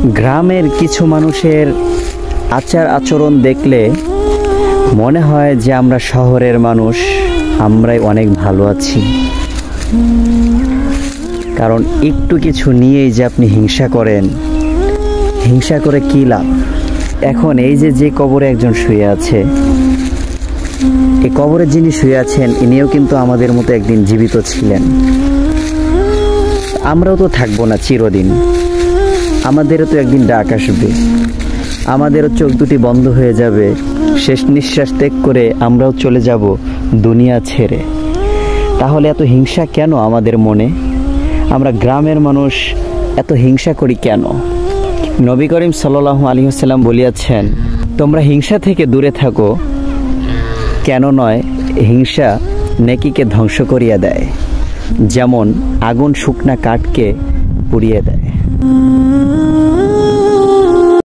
গ্রামের কিছু মানুষের আচার আচরণ দেখলে মনে হয় যে আমরা শহরের মানুষ, আমরাই অনেক ভালো আছি। কারণ একটু কিছু নিয়েই যে আপনি হিংসা করেন, হিংসা করে কী লাভ? এখন এই যে কবরে একজন শুয়ে আছে, এই কবরে যিনি শুয়ে আছেন ইনিও কিন্তু আমাদের মতো একদিন জীবিত ছিলেন। আমরাও তো থাকবো না চিরদিন, আমাদেরও তো একদিন ডাক আসবে, আমাদেরও চোখ দুটি বন্ধ হয়ে যাবে, শেষ নিঃশ্বাস ত্যাগ করে আমরাও চলে যাব দুনিয়া ছেড়ে। তাহলে এত হিংসা কেন আমাদের মনে? আমরা গ্রামের মানুষ এত হিংসা করি কেন? নবী করিম সাল্লাল্লাহু আলাইহি ওয়াসাল্লাম বলিয়াছেন, তোমরা হিংসা থেকে দূরে থাকো, কেন নয় হিংসা নেকিকে ধ্বংস করিয়া দেয়, যেমন আগুন শুকনা কাঠকে পুড়িয়ে দেয়।